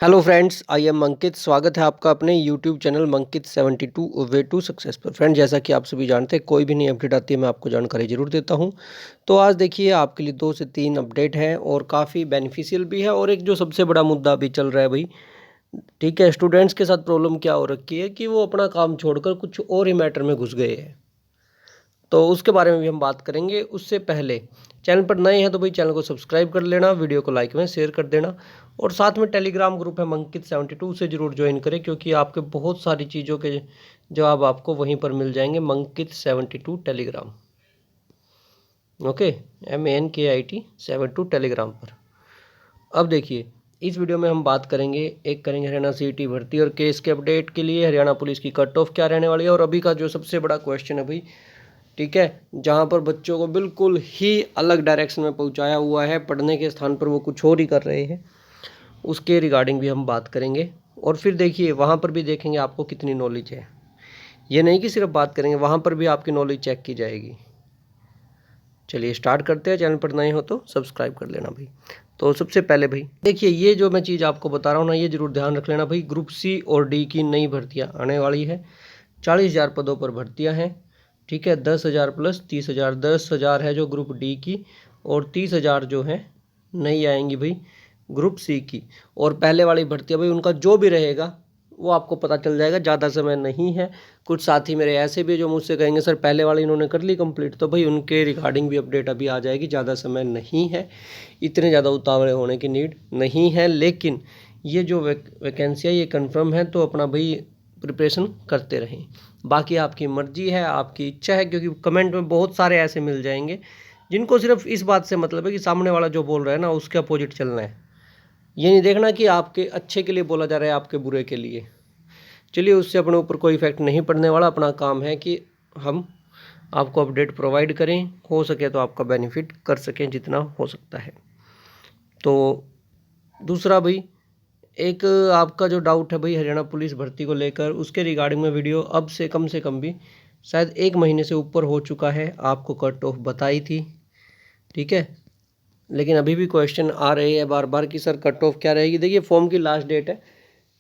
Hello friends, I am Ankit. स्वागत है आपका अपने YouTube channel Mankit 72 way to success पर। फ्रेंड, जैसा कि आप सभी जानते हैं, कोई भी नई अपडेट आती है मैं आपको जानकारी ज़रूर देता हूं। तो आज देखिए, आपके लिए 2 से 3 अपडेट हैं और काफ़ी बेनिफिशियल भी है। और एक जो सबसे बड़ा मुद्दा अभी चल रहा है भाई, ठीक है, स्टूडेंट्स के साथ प्रॉब्लम क्या हो रखी है कि वो अपना काम छोड़कर कुछ और ही मैटर में घुस गए हैं। तो उसके बारे में भी हम बात करेंगे। उससे पहले चैनल पर नए हैं तो भाई चैनल को सब्सक्राइब कर लेना, वीडियो को लाइक में शेयर कर देना और साथ में टेलीग्राम ग्रुप है मंकित 72 से ज़रूर ज्वाइन करें, क्योंकि आपके बहुत सारी चीज़ों के जवाब आपको वहीं पर मिल जाएंगे। मंकित 72 टेलीग्राम, ओके, MANKIT 72 टेलीग्राम पर। अब देखिए, इस वीडियो में हम बात करेंगे, एक करेंगे हरियाणा सीईटी भर्ती और केस के अपडेट के लिए हरियाणा पुलिस की कट ऑफ क्या रहने वाली है, और अभी का जो सबसे बड़ा क्वेश्चन है भाई, ठीक है, जहाँ पर बच्चों को बिल्कुल ही अलग डायरेक्शन में पहुँचाया हुआ है, पढ़ने के स्थान पर वो कुछ और ही कर रहे हैं, उसके रिगार्डिंग भी हम बात करेंगे। और फिर देखिए, वहाँ पर भी देखेंगे आपको कितनी नॉलेज है। ये नहीं कि सिर्फ बात करेंगे, वहाँ पर भी आपकी नॉलेज चेक की जाएगी। चलिए स्टार्ट करते हैं। चैनल पर नए हो तो सब्सक्राइब कर लेना भाई। तो सबसे पहले भाई देखिए, ये जो मैं चीज़ आपको बता रहा हूँ ना, ये जरूर ध्यान रख लेना भाई। ग्रुप सी और डी की नई भर्तियाँ आने वाली है। 40,000 पदों पर भर्तियाँ हैं, ठीक है। 10,000 प्लस 30,000, 10,000 है जो ग्रुप डी की, और 30,000 जो है नई आएंगी भाई ग्रुप सी की। और पहले वाली भर्तियाँ भाई, उनका जो भी रहेगा वो आपको पता चल जाएगा, ज़्यादा समय नहीं है। कुछ साथी मेरे ऐसे भी जो मुझसे कहेंगे सर पहले वाली इन्होंने कर ली कंप्लीट, तो भाई उनके रिगार्डिंग भी अपडेट अभी आ जाएगी। ज़्यादा समय नहीं है, इतने ज़्यादा उतावले होने की नीड नहीं है। लेकिन ये जो वैकेंसियाँ ये कंफर्म है, तो अपना भाई प्रिपरेशन करते रहें। बाकी आपकी मर्जी है, आपकी इच्छा है, क्योंकि कमेंट में बहुत सारे ऐसे मिल जाएंगे जिनको सिर्फ इस बात से मतलब है कि सामने वाला जो बोल रहा है ना उसके अपोजिट चलना है। ये नहीं देखना कि आपके अच्छे के लिए बोला जा रहा है, आपके बुरे के लिए। चलिए, उससे अपने ऊपर कोई इफेक्ट नहीं पड़ने वाला। अपना काम है कि हम आपको अपडेट प्रोवाइड करें, हो सके तो आपका बेनिफिट कर सकें जितना हो सकता है। तो दूसरा भाई, एक आपका जो डाउट है भाई हरियाणा पुलिस भर्ती को लेकर, उसके रिगार्डिंग में वीडियो अब से कम भी शायद 1 महीने से ऊपर हो चुका है। आपको कट ऑफ बताई थी, ठीक है, लेकिन अभी भी क्वेश्चन आ रहे हैं बार बार कि सर कट ऑफ क्या रहेगी। देखिए, फॉर्म की लास्ट डेट है,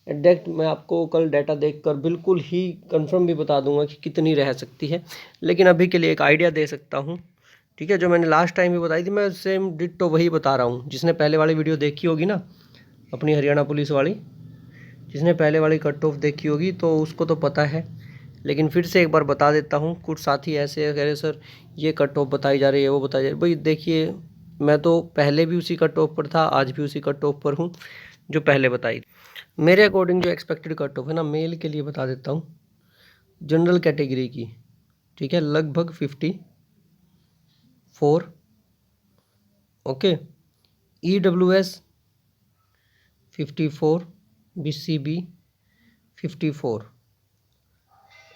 एग्जैक्ट मैं आपको कल डाटा देखकर बिल्कुल ही कंफर्म भी बता दूंगा कि कितनी रह सकती है, लेकिन अभी के लिए एक आइडिया दे सकता हूँ, ठीक है। जो मैंने लास्ट टाइम भी बताई थी, मैं सेम डिट्टो वही बता रहा हूँ। जिसने पहले वाली वीडियो देखी होगी ना, अपनी हरियाणा पुलिस वाली, जिसने पहले वाली कट ऑफ देखी होगी तो उसको तो पता है, लेकिन फिर से एक बार बता देता हूँ। कुछ साथी ऐसे कह रहे सर ये कट ऑफ बताई जा रही है, वो बताई जा रही है। भाई देखिए, मैं तो पहले भी उसी कट ऑफ पर था, आज भी उसी कट ऑफ पर हूँ जो पहले बताई। मेरे अकॉर्डिंग जो एक्सपेक्टेड कट ऑफ है ना, मेल के लिए बता देता हूँ, जनरल कैटेगरी की, ठीक है, लगभग 54, ओके, EWS 54, BCB 54,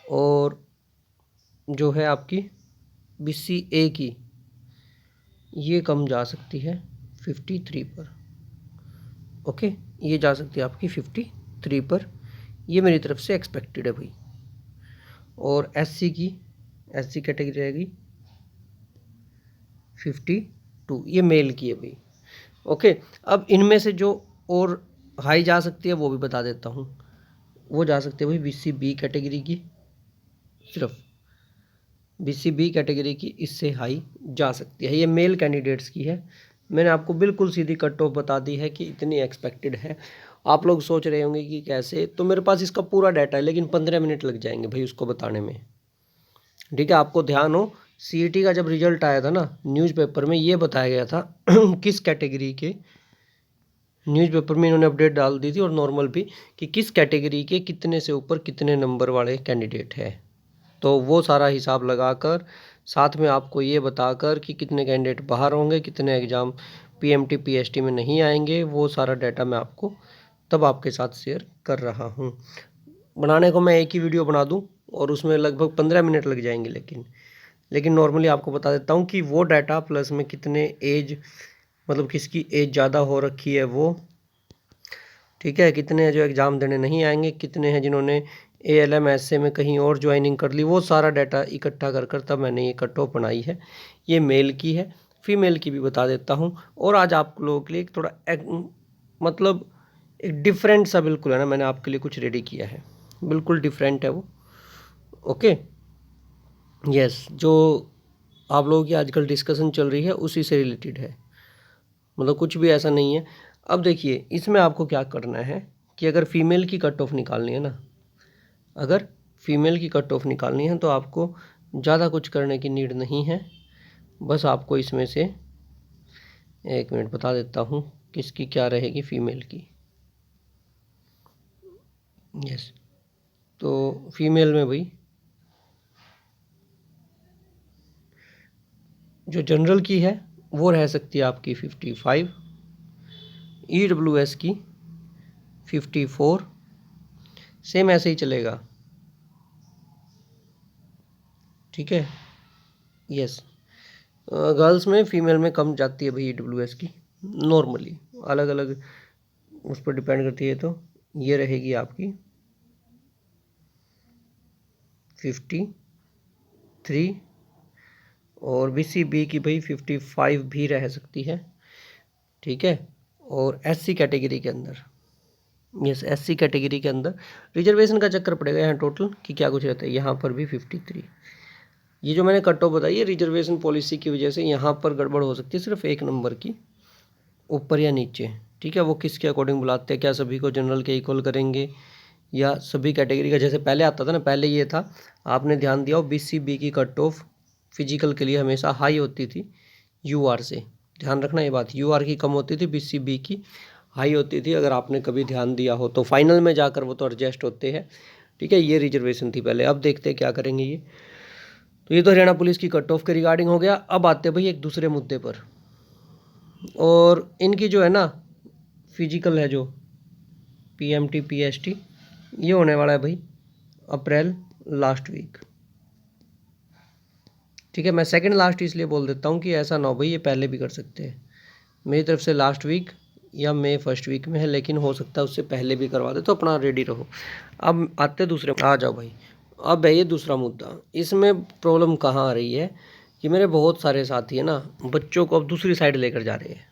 और जो है आपकी BCA की, ये कम जा सकती है 53 पर, ओके, ये जा सकती है आपकी 53 पर। ये मेरी तरफ से एक्सपेक्टेड है भाई। और SC की, SC कैटेगरी रहेगी 52, ये मेल की है भाई, ओके। अब इनमें से जो और हाई जा सकती है वो भी बता देता हूँ। वो जा सकती है भाई BCB कैटेगरी की, सिर्फ BCB कैटेगरी की इससे हाई जा सकती है। ये मेल कैंडिडेट्स की है। मैंने आपको बिल्कुल सीधी कट ऑफ बता दी है कि इतनी एक्सपेक्टेड है। आप लोग सोच रहे होंगे कि कैसे, तो मेरे पास इसका पूरा डाटा है, लेकिन 15 मिनट लग जाएंगे भाई उसको बताने में, ठीक है। आपको ध्यान हो, CET का जब रिजल्ट आया था ना, न्यूज़पेपर में ये बताया गया था किस कैटेगरी के, न्यूज़पेपर में इन्होंने अपडेट डाल दी थी और नॉर्मल भी, कि किस कैटेगरी के कितने से ऊपर कितने नंबर वाले कैंडिडेट है। तो वो सारा हिसाब लगाकर साथ में आपको ये बताकर कि कितने कैंडिडेट बाहर होंगे, कितने एग्ज़ाम PMT PST में नहीं आएंगे, वो सारा डाटा मैं आपको तब आपके साथ शेयर कर रहा हूँ। बनाने को मैं एक ही वीडियो बना दूँ और उसमें लगभग 15 मिनट लग जाएंगे, लेकिन नॉर्मली आपको बता देता हूँ कि वो डाटा प्लस में कितने एज, मतलब किसकी एज ज़्यादा हो रखी है वो, ठीक है, कितने हैं जो एग्ज़ाम देने नहीं आएंगे, कितने हैं जिन्होंने ALM ऐसे में कहीं और ज्वाइनिंग कर ली, वो सारा डाटा इकट्ठा कर तब मैंने ये कट ऑफ बनाई है। ये मेल की है, फीमेल की भी बता देता हूँ। और आज आप लोगों के लिए एक थोड़ा मतलब एक डिफरेंट सा बिल्कुल है ना, मैंने आपके लिए कुछ रेडी किया है, बिल्कुल डिफरेंट है वो। ओके, यस, जो आप लोगों की आजकल डिस्कशन चल रही है उसी से रिलेटेड है, मतलब कुछ भी ऐसा नहीं है। अब देखिए इसमें आपको क्या करना है कि अगर फीमेल की कट ऑफ निकालनी है ना, अगर फीमेल की कट ऑफ निकालनी है तो आपको ज़्यादा कुछ करने की नीड नहीं है। बस आपको इसमें से, एक मिनट बता देता हूँ किसकी क्या रहेगी फीमेल की। यस, तो फीमेल में भाई जो जनरल की है वो रह सकती है आपकी 55, EWS की 54, सेम ऐसे ही चलेगा, ठीक है। यस, गर्ल्स में फीमेल में कम जाती है भाई EWS की, नॉर्मली अलग अलग उस पर डिपेंड करती है। तो ये रहेगी आपकी 53, और BCB की भाई 55 भी रह सकती है, ठीक है। और SC कैटेगरी के अंदर, यस, SC कैटेगरी के अंदर रिजर्वेशन का चक्कर पड़ेगा यहाँ टोटल कि क्या कुछ रहता है, यहाँ पर भी 53। ये जो मैंने कट ऑफ बताई है रिजर्वेशन पॉलिसी की वजह से यहाँ पर गड़बड़ हो सकती है सिर्फ एक नंबर की, ऊपर या नीचे, ठीक है। वो किसके अकॉर्डिंग बुलाते हैं, क्या सभी को जनरल के इक्वल करेंगे या सभी कैटेगरी का, जैसे पहले आता था ना, पहले ये था, आपने ध्यान दिया हो, BCB की कट ऑफ फिजिकल के लिए हमेशा हाई होती थी UR से, ध्यान रखना ये बात, UR की कम होती थी, BCB की हाई होती थी, अगर आपने कभी ध्यान दिया हो तो। फाइनल में जाकर वो तो एडजस्ट होते हैं, ठीक है। ये रिजर्वेशन थी पहले, अब देखते हैं क्या करेंगे ये। तो ये तो हरियाणा पुलिस की कट ऑफ के रिगार्डिंग हो गया। अब आते हैं भाई एक दूसरे मुद्दे पर, और इनकी जो है ना फिजिकल है जो PMT PST, ये होने वाला है भाई अप्रैल लास्ट वीक, ठीक है। मैं सेकंड लास्ट इसलिए बोल देता हूँ कि ऐसा ना हो भाई ये पहले भी कर सकते हैं, मेरी तरफ से लास्ट वीक या मई फर्स्ट वीक में है, लेकिन हो सकता है उससे पहले भी करवा दे, तो अपना रेडी रहो। अब आते दूसरे, आ जाओ भाई। अब है ये दूसरा मुद्दा, इसमें प्रॉब्लम कहाँ आ रही है कि मेरे बहुत सारे साथी है ना बच्चों को अब दूसरी साइड लेकर जा रहे हैं।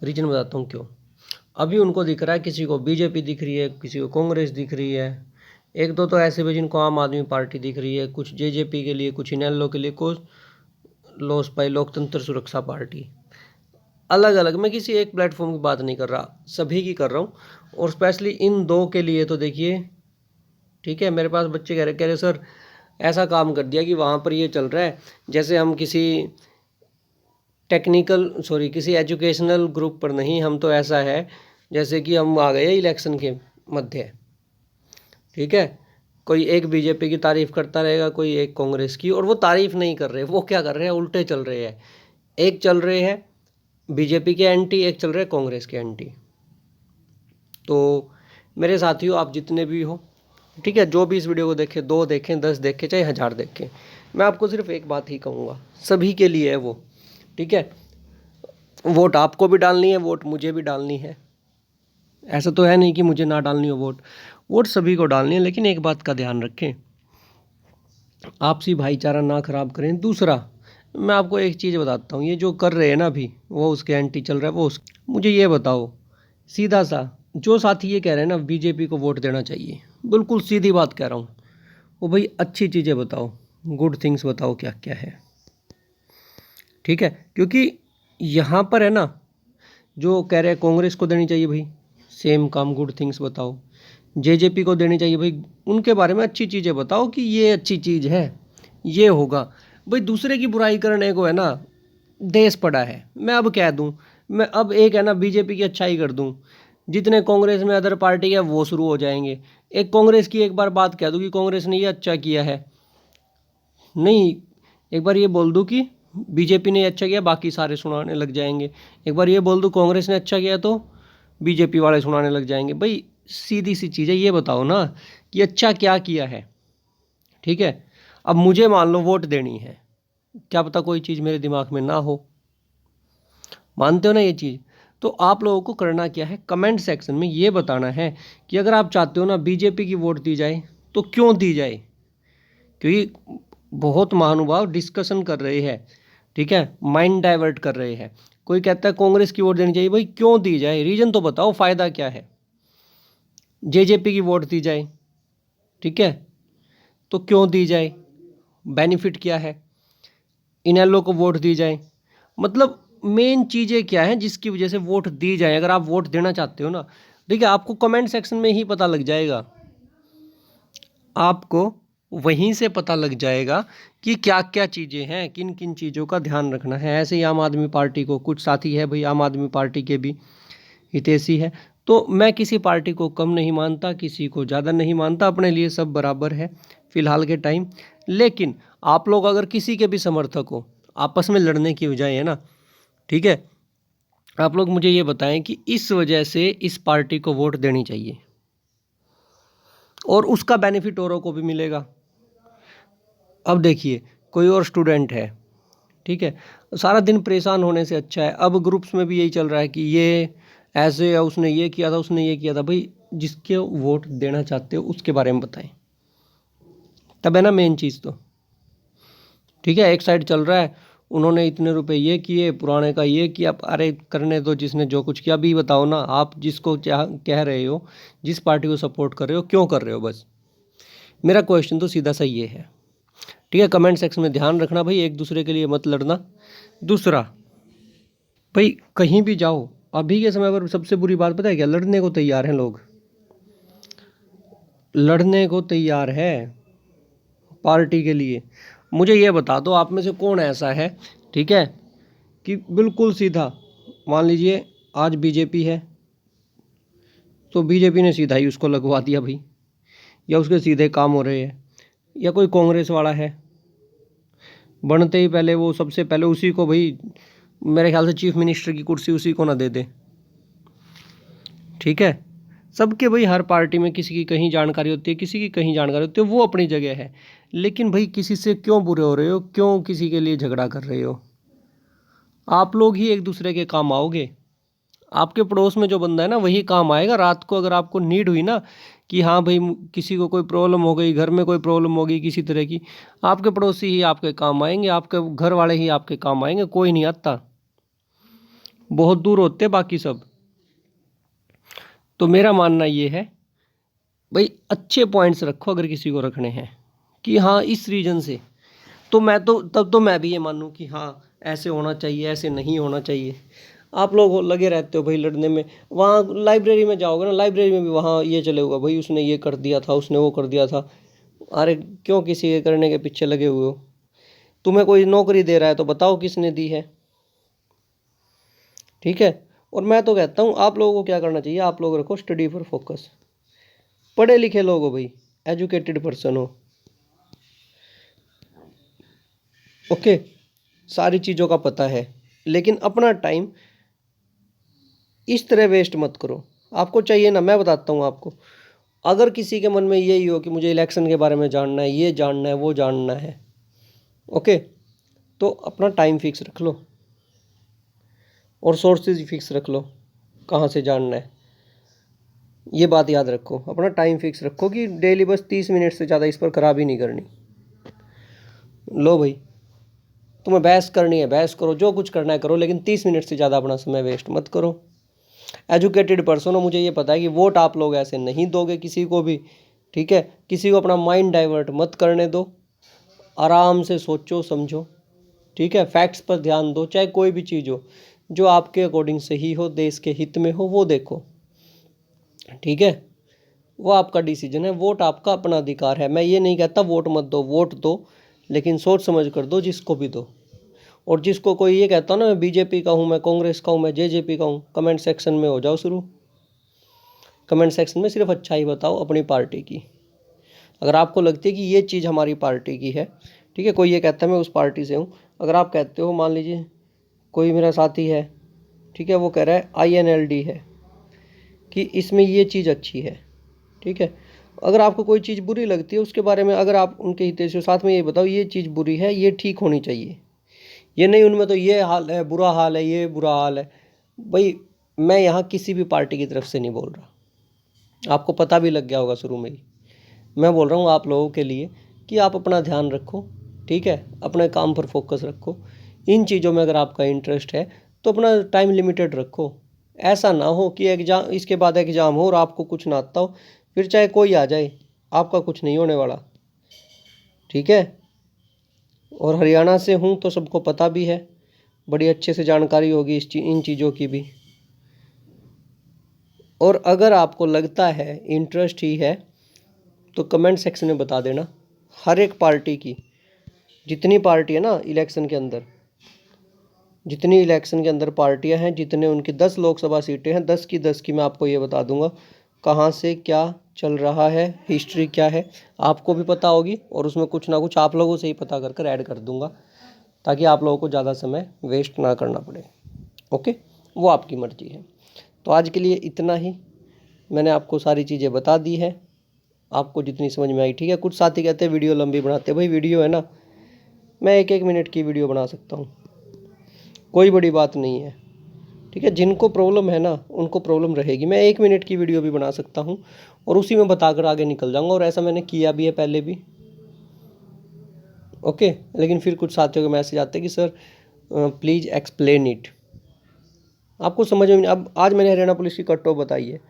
रीजन बताता हूँ क्यों। अभी उनको दिख रहा है, किसी को BJP दिख रही है, किसी को कांग्रेस दिख रही है, एक दो तो ऐसे भी जिनको आम आदमी पार्टी दिख रही है, कुछ JJP के लिए, कुछ इनेलो के लिए, कुछ लोसपाई लोकतंत्र सुरक्षा पार्टी, अलग अलग। मैं किसी एक प्लेटफॉर्म की बात नहीं कर रहा, सभी की कर रहा हूँ, और स्पेशली इन दो के लिए तो देखिए, ठीक है। मेरे पास बच्चे कह रहे सर ऐसा काम कर दिया कि वहाँ पर ये चल रहा है, जैसे हम किसी किसी एजुकेशनल ग्रुप पर नहीं, हम तो ऐसा है जैसे कि हम आ गए इलेक्शन के मध्य, ठीक है। कोई एक BJP की तारीफ करता रहेगा, कोई एक कांग्रेस की, और वो तारीफ नहीं कर रहे, वो क्या कर रहे हैं, उल्टे चल रहे हैं। एक चल रहे हैं BJP के एंटी, एक चल रहे हैं कांग्रेस के एंटी। तो मेरे साथियों आप जितने भी हो, ठीक है, जो भी इस वीडियो को देखे, 2 देखें, 10 देखें, चाहे 1000 देखें, मैं आपको सिर्फ एक बात ही कहूँगा, सभी के लिए है वो, ठीक है। वोट आपको भी डालनी है, वोट मुझे भी डालनी है, ऐसा तो है नहीं कि मुझे ना डालनी हो वोट, वोट सभी को डालनी है। लेकिन एक बात का ध्यान रखें, आपसी भाईचारा ना खराब करें। दूसरा, मैं आपको एक चीज़ बताता हूँ, ये जो कर रहे हैं ना अभी, वो उसके एंटी चल रहा है, वो मुझे ये बताओ सीधा सा, जो साथी ये कह रहे हैं ना BJP को वोट देना चाहिए, बिल्कुल सीधी बात कह रहा हूँ, वो भाई अच्छी चीज़ें बताओ, गुड थिंग्स बताओ क्या क्या है, ठीक है। क्योंकि यहाँ पर है ना, जो कह रहे हैं कांग्रेस को देनी चाहिए भाई, सेम काम गुड थिंग्स बताओ। JJP को देनी चाहिए भाई, उनके बारे में अच्छी चीज़ें बताओ कि ये अच्छी चीज़ है, ये होगा। भाई दूसरे की बुराई करने को है ना देश पड़ा है, मैं अब कह दूं, मैं अब एक है ना BJP की अच्छाई कर दूं, जितने कांग्रेस में अदर पार्टी है वो शुरू हो जाएंगे। एक कांग्रेस की एक बार बात कह दूं कि कांग्रेस ने ये अच्छा किया है, नहीं, एक बार ये बोल दूं कि BJP ने अच्छा किया, बाकी सारे सुनाने लग जाएंगे। एक बार ये बोल दूं कांग्रेस ने अच्छा किया तो BJP वाले सुनाने लग जाएंगे। भाई सीधी सी चीज़ है, ये बताओ ना कि अच्छा क्या किया है, ठीक है। अब मुझे मान लो वोट देनी है, क्या पता कोई चीज़ मेरे दिमाग में ना हो, मानते हो ना ये चीज़। तो आप लोगों को करना क्या है, कमेंट सेक्शन में ये बताना है कि अगर आप चाहते हो ना BJP की वोट दी जाए तो क्यों दी जाए, क्योंकि बहुत महानुभाव डिस्कशन कर रहे हैं, ठीक है, माइंड डाइवर्ट कर रहे हैं। कोई कहता है कांग्रेस की वोट देनी चाहिए। भाई क्यों दी जाए, रीज़न तो बताओ, फ़ायदा क्या है। जेजेपी की वोट दी जाए, ठीक है, तो क्यों दी जाए, बेनिफिट क्या है। इनेलो को वोट दी जाए, मतलब मेन चीज़ें क्या है जिसकी वजह से वोट दी जाए। अगर आप वोट देना चाहते हो ना, देखिए आपको कमेंट सेक्शन में ही पता लग जाएगा, आपको वहीं से पता लग जाएगा कि क्या क्या चीज़ें हैं, किन किन चीज़ों का ध्यान रखना है। ऐसे ही आम आदमी पार्टी को कुछ साथी है भाई, आम आदमी पार्टी के भी हितैषी है, तो मैं किसी पार्टी को कम नहीं मानता, किसी को ज़्यादा नहीं मानता, अपने लिए सब बराबर है फिलहाल के टाइम। लेकिन आप लोग अगर किसी के भी समर्थक हो, आपस में लड़ने की बजाय, है ना, ठीक है, आप लोग मुझे ये बताएं कि इस वजह से इस पार्टी को वोट देनी चाहिए और उसका बेनिफिट औरों को भी मिलेगा। अब देखिए कोई और स्टूडेंट है, ठीक है, सारा दिन परेशान होने से अच्छा है, अब ग्रुप्स में भी यही चल रहा है कि ये ऐसे है, उसने ये किया था, उसने ये किया था। भाई जिसके वोट देना चाहते हो उसके बारे में बताएं, तब है ना मेन चीज़ तो, ठीक है। एक साइड चल रहा है, उन्होंने इतने रुपए ये किए, पुराने का ये किया, अरे करने दो जिसने जो कुछ किया। अभी बताओ ना, आप जिसको कह रहे हो, जिस पार्टी को सपोर्ट कर रहे हो, क्यों कर रहे हो, बस मेरा क्वेश्चन तो सीधा सा ये है, ठीक है। कमेंट सेक्शन में ध्यान रखना भाई, एक दूसरे के लिए मत लड़ना। दूसरा भाई, कहीं भी जाओ अभी के समय पर सबसे बुरी बात पता है क्या, लड़ने को तैयार हैं लोग, लड़ने को तैयार है पार्टी के लिए। मुझे ये बता दो आप में से कौन ऐसा है, ठीक है, कि बिल्कुल सीधा, मान लीजिए आज बीजेपी है तो बीजेपी ने सीधा ही उसको लगवा दिया भाई, या उसके सीधे काम हो रहे हैं। या कोई कांग्रेस वाला है, बनते ही पहले वो सबसे पहले उसी को भाई, मेरे ख्याल से चीफ मिनिस्टर की कुर्सी उसी को ना दे दे, ठीक है। सबके भाई हर पार्टी में किसी की कहीं जानकारी होती है, किसी की कहीं जानकारी होती है, वो अपनी जगह है। लेकिन भाई किसी से क्यों बुरे हो रहे हो, क्यों किसी के लिए झगड़ा कर रहे हो। आप लोग ही एक दूसरे के काम आओगे, आपके पड़ोस में जो बंदा है ना वही काम आएगा। रात को अगर आपको नीड हुई ना कि हाँ भाई किसी को कोई प्रॉब्लम हो गई, घर में कोई प्रॉब्लम होगी किसी तरह की, आपके पड़ोसी ही आपके काम आएंगे, आपके घर वाले ही आपके काम आएंगे, कोई नहीं आता, बहुत दूर होते बाकी सब। तो मेरा मानना ये है भाई, अच्छे पॉइंट्स रखो अगर किसी को रखने हैं, कि हाँ इस रीजन से, तो मैं तो तब तो मैं भी ये मानूँ कि हाँ ऐसे होना चाहिए, ऐसे नहीं होना चाहिए। आप लोग लगे रहते हो भाई लड़ने में। वहाँ लाइब्रेरी में जाओगे ना, लाइब्रेरी में भी वहाँ ये चले होगा भाई, उसने ये कर दिया था, उसने वो कर दिया था। अरे क्यों किसी के करने के पीछे लगे हुए हो। तुम्हें कोई नौकरी दे रहा है तो बताओ किसने दी है, ठीक है। और मैं तो कहता हूँ आप लोगों को क्या करना चाहिए, आप लोग रखो स्टडी पर फोकस, पढ़े लिखे लोग हो भाई, एजुकेटेड पर्सन हो, ओके, सारी चीज़ों का पता है। लेकिन अपना टाइम इस तरह वेस्ट मत करो। आपको चाहिए ना, मैं बताता हूँ आपको, अगर किसी के मन में यही हो कि मुझे इलेक्शन के बारे में जानना है, ये जानना है, वो जानना है, ओके, तो अपना टाइम फिक्स रख लो और सोर्सेज फिक्स रख लो कहाँ से जानना है। ये बात याद रखो, अपना टाइम फिक्स रखो कि डेली बस 30 मिनट से ज़्यादा इस पर खराबी नहीं करनी। लो भाई, तुम्हें बहस करनी है बहस करो, जो कुछ करना है करो, लेकिन 30 मिनट से ज़्यादा अपना समय वेस्ट मत करो। एजुकेटेड पर्सन हो, मुझे ये पता है कि वोट आप लोग ऐसे नहीं दोगे किसी को भी, ठीक है। किसी को अपना माइंड डाइवर्ट मत करने दो, आराम से सोचो समझो, ठीक है। फैक्ट्स पर ध्यान दो, चाहे कोई भी चीज़ हो जो आपके अकॉर्डिंग सही हो, देश के हित में हो, वो देखो, ठीक है। वो आपका डिसीजन है, वोट आपका अपना अधिकार है। मैं ये नहीं कहता वोट मत दो, वोट दो, लेकिन सोच समझ कर दो जिसको भी दो। और जिसको कोई ये कहता ना मैं बीजेपी का हूँ, मैं कांग्रेस का हूँ, मैं जेजेपी का हूँ, कमेंट सेक्शन में हो जाओ शुरू। कमेंट सेक्शन में सिर्फ अच्छा ही बताओ अपनी पार्टी की, अगर आपको लगती है कि ये चीज़ हमारी पार्टी की है, ठीक है। कोई ये कहता है मैं उस पार्टी से हूँ, अगर आप कहते हो, मान लीजिए कोई मेरा साथी है, ठीक है, वो कह रहा है INLD है कि इसमें ये चीज़ अच्छी है, ठीक है। अगर आपको कोई चीज़ बुरी लगती है उसके बारे में, अगर आप उनके हितैषी साथ में ये बताओ ये चीज़ बुरी है, ये ठीक होनी चाहिए, ये नहीं उनमें तो ये हाल है, बुरा हाल है, ये बुरा हाल है। भाई मैं यहाँ किसी भी पार्टी की तरफ से नहीं बोल रहा, आपको पता भी लग गया होगा शुरू में ही। मैं बोल रहा हूँ आप लोगों के लिए कि आप अपना ध्यान रखो, ठीक है, अपने काम पर फोकस रखो। इन चीज़ों में अगर आपका इंटरेस्ट है तो अपना टाइम लिमिटेड रखो। ऐसा ना हो कि एग्ज़ाम, इसके बाद एग्ज़ाम हो और आपको कुछ ना आता हो, फिर चाहे कोई आ जाए आपका कुछ नहीं होने वाला। ठीक है। और हरियाणा से हूँ तो सबको पता भी है, बड़ी अच्छे से जानकारी होगी इन चीज़ों की भी। और अगर आपको लगता है इंटरेस्ट ही है तो कमेंट सेक्शन में बता देना। हर एक पार्टी की, जितनी पार्टी है ना इलेक्शन के अंदर, जितनी इलेक्शन के अंदर पार्टियां हैं, जितने उनकी 10 लोकसभा सीटें हैं, 10 की मैं आपको ये बता दूंगा कहाँ से क्या चल रहा है, हिस्ट्री क्या है आपको भी पता होगी। और उसमें कुछ ना कुछ आप लोगों से ही पता कर कर ऐड कर दूंगा, ताकि आप लोगों को ज़्यादा समय वेस्ट ना करना पड़े। ओके, वो आपकी मर्जी है। तो आज के लिए इतना ही, मैंने आपको सारी चीज़ें बता दी है, आपको जितनी समझ में आई। ठीक है। कुछ साथी कहते हैं वीडियो लंबी बनाते हैं, भाई वीडियो है ना, मैं 1-1 मिनट की वीडियो बना सकता हूँ, कोई बड़ी बात नहीं है। ठीक है। जिनको प्रॉब्लम है ना उनको प्रॉब्लम रहेगी, मैं 1 मिनट की वीडियो भी बना सकता हूँ और उसी में बताकर आगे निकल जाऊँगा, और ऐसा मैंने किया भी है पहले भी। ओके। लेकिन फिर कुछ साथियों के मैसेज आते हैं कि सर प्लीज़ एक्सप्लेन इट, आपको समझ में नहीं। अब आज मैंने हरियाणा पुलिस की कट ऑफ बताई है,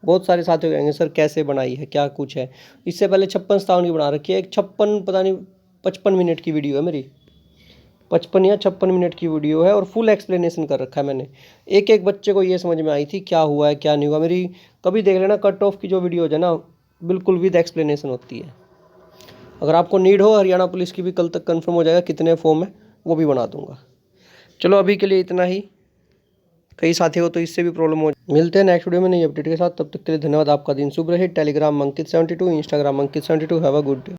बहुत सारे साथियों कहेंगे सर कैसे बनाई है, क्या कुछ है। इससे पहले 56-57 की बना रखी है, एक 56 पता नहीं 55 मिनट की वीडियो है मेरी, 55 या 56 मिनट की वीडियो है, और फुल एक्सप्लेनेशन कर रखा है मैंने। एक एक बच्चे को ये समझ में आई थी क्या हुआ है क्या नहीं हुआ। मेरी कभी देख लेना कट ऑफ की जो वीडियो है ना, बिल्कुल विद एक्सप्लेनेशन होती है। अगर आपको नीड हो हरियाणा पुलिस की भी, कल तक कंफर्म हो जाएगा कितने फॉर्म है, वो भी बना दूंगा। चलो अभी के लिए इतना ही, कई साथी हो तो इससे भी प्रॉब्लम हो। मिलते हैं नेक्स्ट वीडियो में नई अपडेट के साथ, तब तक के लिए धन्यवाद। आपका दिन शुभ रहे। Telegram Ankit 72, Instagram Ankit 72। Have a good day.